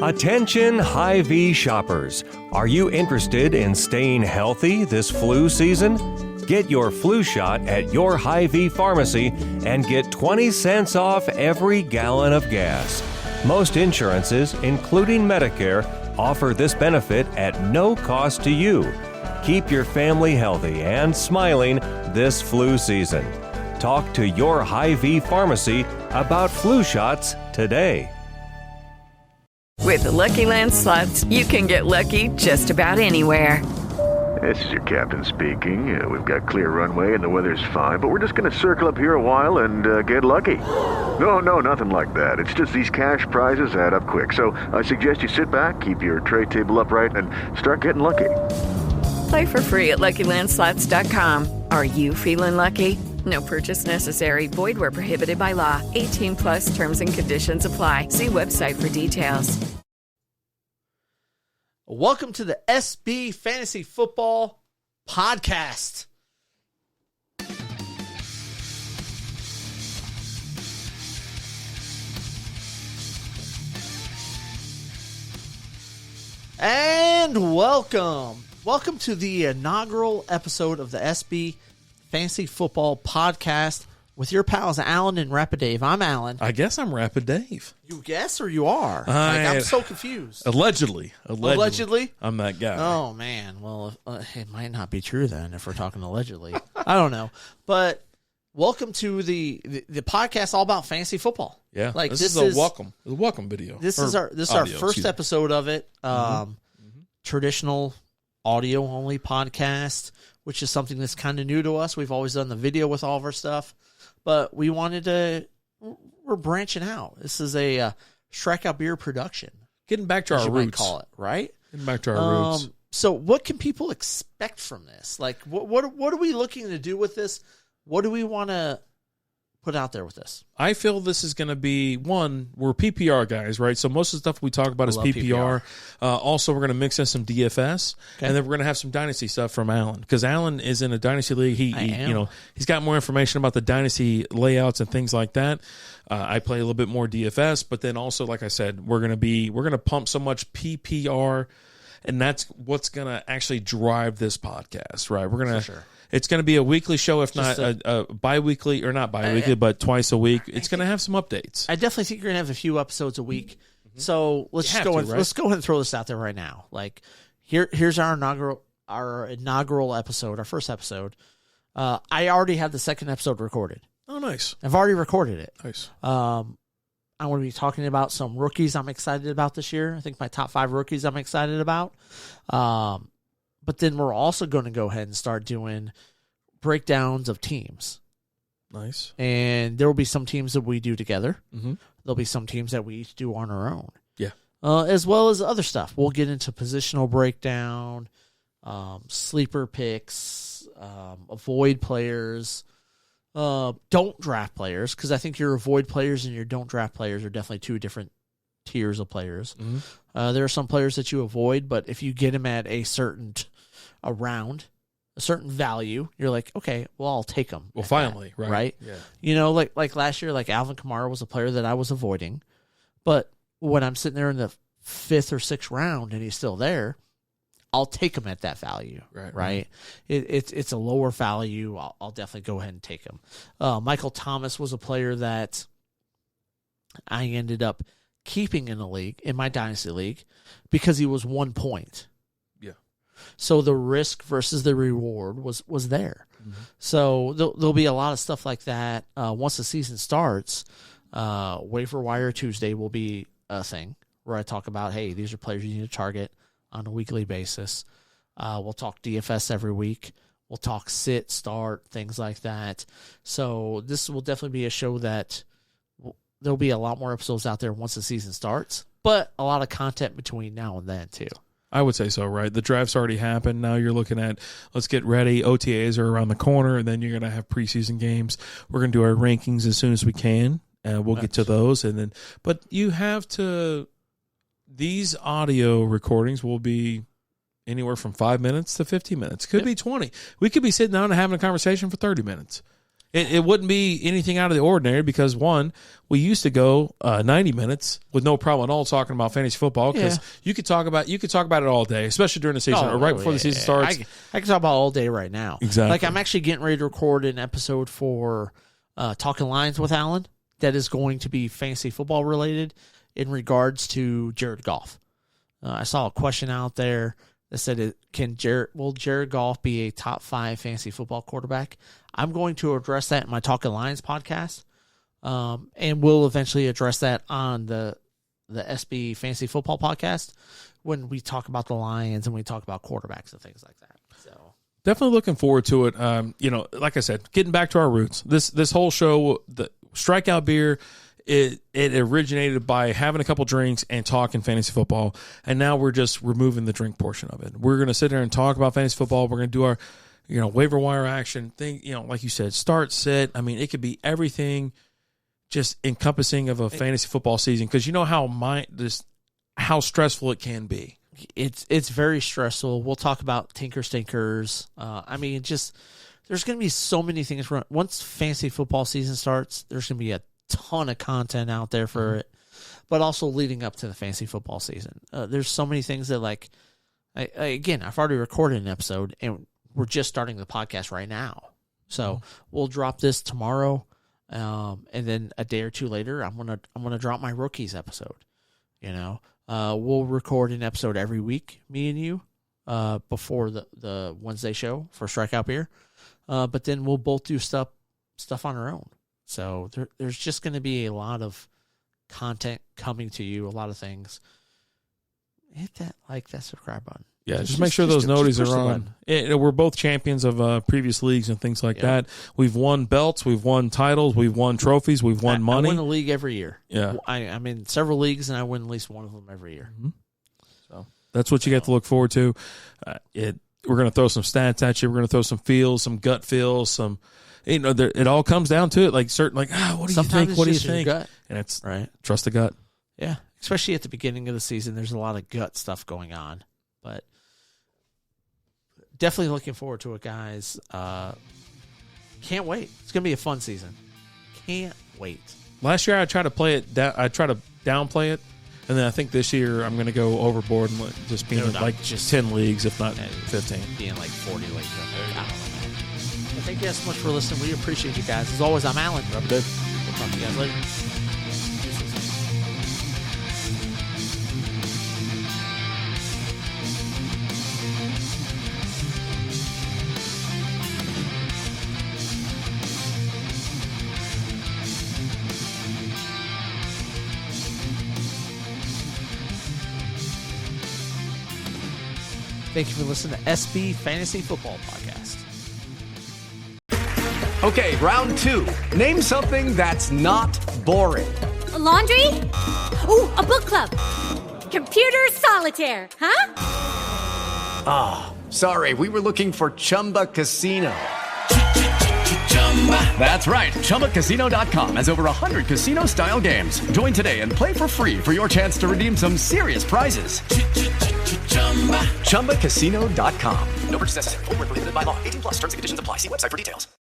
Attention Hy-Vee shoppers. Are you interested in staying healthy this flu season? Get your flu shot at your Hy-Vee pharmacy and get 20 cents off every gallon of gas. Most insurances, including Medicare, offer this benefit at no cost to you. Keep your family healthy and smiling this flu season. Talk to your Hy-Vee pharmacy about flu shots today. With the Lucky Land Slots, you can get lucky just about anywhere. This is your captain speaking. We've got clear runway and the weather's fine, but we're just going to circle up here a while and get lucky. No, nothing like that. It's just these cash prizes add up quick. So I suggest you sit back, keep your tray table upright, and start getting lucky. Play for free at LuckyLandSlots.com. Are you feeling lucky? No purchase necessary. Void where prohibited by law. 18 plus terms and conditions apply. See website for details. Welcome to the SB Fantasy Football Podcast. And welcome. Welcome to the inaugural episode of the SB Fantasy Football Podcast with your pals Alan and Rapid Dave. I'm Alan. I guess I'm Rapid Dave. You guess or you are? I'm so confused. Allegedly. I'm that guy. Oh, man. Well, it might not be true then if we're talking allegedly. I don't know. But welcome to the podcast all about fantasy football. Yeah. Like this is a welcome video. This is our first episode of it. Traditional audio only podcast, which is something that's kind of new to us. We've always done the video with all of our stuff, but we're branching out. This is a Strikeout Beer production. Getting back to our roots. Might call it, right? Getting back to our roots. So what can people expect from this? Like, what are we looking to do with this? What do we want to put out there with this? I feel this is going to be, we're PPR guys, right? So most of the stuff we talk about is PPR. Also, we're going to mix in some DFS, and then we're going to have some Dynasty stuff from Alan, because Alan is in a Dynasty league. He's got more information about the Dynasty layouts and things like that. I play a little bit more DFS, but then also, like I said, we're going to pump so much PPR, and that's what's going to actually drive this podcast, right? We're going to. It's going to be a weekly show, if not a bi-weekly, or not bi-weekly, but twice a week. It's going to have some updates. I definitely think you're going to have a few episodes a week. So let's go ahead and throw this out there right now. Like, here's our inaugural episode, our first episode. I already have the second episode recorded. Oh, nice. I've already recorded it. Nice. I'm going to be talking about some rookies I'm excited about this year. I think my top 5 rookies I'm excited about. But then we're also going to go ahead and start doing breakdowns of teams. Nice. And there will be some teams that we do together. Mm-hmm. There'll be some teams that we each do on our own. Yeah. As well as other stuff. We'll get into positional breakdown, sleeper picks, avoid players, don't draft players, because I think your avoid players and your don't draft players are definitely two different tiers of players. Mm-hmm. There are some players that you avoid, but if you get them at a certain value, you're like, okay, well, I'll take them. Well, finally, right? Yeah. You know, like last year, like Alvin Kamara was a player that I was avoiding, but when I'm sitting there in the 5th or 6th round and he's still there, I'll take him at that value. Right. It's a lower value. I'll definitely go ahead and take him. Michael Thomas was a player that I ended up keeping in the league, in my Dynasty league, because he was 1 point. Yeah. So the risk versus the reward was there. Mm-hmm. So there'll be a lot of stuff like that. Once the season starts, Waiver Wire Tuesday will be a thing where I talk about, hey, these are players you need to target on a weekly basis. We'll talk DFS every week. We'll talk sit, start, things like that. So this will definitely be a show that there'll be a lot more episodes out there once the season starts, but a lot of content between now and then too. I would say so, right? The draft's already happened. Now you're looking at, let's get ready. OTAs are around the corner, and then you're going to have preseason games. We're going to do our rankings as soon as we can. We'll get to those. But you have to, these audio recordings will be anywhere from 5 minutes to 15 minutes. Could be 20. We could be sitting down and having a conversation for 30 minutes. It wouldn't be anything out of the ordinary because, one, we used to go 90 minutes with no problem at all talking about fantasy football because you could talk about it all day, especially during the season or right before the season starts. I can talk about it all day right now. Exactly. Like, I'm actually getting ready to record an episode for Talking Lions with Alan that is going to be fantasy football related in regards to Jared Goff. I saw a question out there that said, will Jared Goff be a top 5 fantasy football quarterback? I'm going to address that in my Talking Lions podcast, and we'll eventually address that on the SB Fantasy Football podcast when we talk about the Lions and we talk about quarterbacks and things like that. So definitely looking forward to it. Like I said, getting back to our roots. This whole show, the Strikeout Beer, it originated by having a couple drinks and talking fantasy football, and now we're just removing the drink portion of it. We're going to sit there and talk about fantasy football. We're going to do our, waiver wire action thing. Like you said, start, sit. I mean, it could be everything, just encompassing of a fantasy football season because you know how stressful it can be. It's very stressful. We'll talk about Tinker Stinkers. There's going to be so many things. Once fantasy football season starts, there's going to be a ton of content out there for it, but also leading up to the fantasy football season. There's so many things that, like, I've already recorded an episode and we're just starting the podcast right now. So we'll drop this tomorrow. And then a day or two later, I'm going to drop my rookies episode. We'll record an episode every week, me and you, before the Wednesday show for Strikeout Beer. But then we'll both do stuff on our own. So there's just going to be a lot of content coming to you, a lot of things. Hit that subscribe button. Yeah, just make sure those noties are on. We're both champions of previous leagues and things like that. We've won belts, we've won titles, we've won trophies, we've won money. I win a league every year. Yeah, I'm in several leagues, and I win at least one of them every year. Mm-hmm. So that's what you get to look forward to. We're going to throw some stats at you. We're going to throw some feels, some gut feels, some. It all comes down to it. Like what do you think? What do you think? Gut. And it's right. Trust the gut. Yeah, especially at the beginning of the season, there's a lot of gut stuff going on, but definitely looking forward to it, guys. Can't wait. It's gonna be a fun season. Can't wait. Last year I tried to play it. I tried to downplay it, and then I think this year I'm gonna go overboard and just being just 10 leagues, if not 15, being like 40 leagues. Thank you guys so much for listening. We appreciate you guys. As always, I'm Alan. Have a good day. We'll talk to you guys later. Thank you for listening to SB Fantasy Football Podcast. Okay, round 2. Name something that's not boring. A laundry? Ooh, a book club. Computer solitaire, huh? Ah, sorry, we were looking for Chumba Casino. That's right, ChumbaCasino.com has over 100 casino-style games. Join today and play for free for your chance to redeem some serious prizes. ChumbaCasino.com. No purchase necessary. Void where prohibited by law. 18+ terms and conditions apply. See website for details.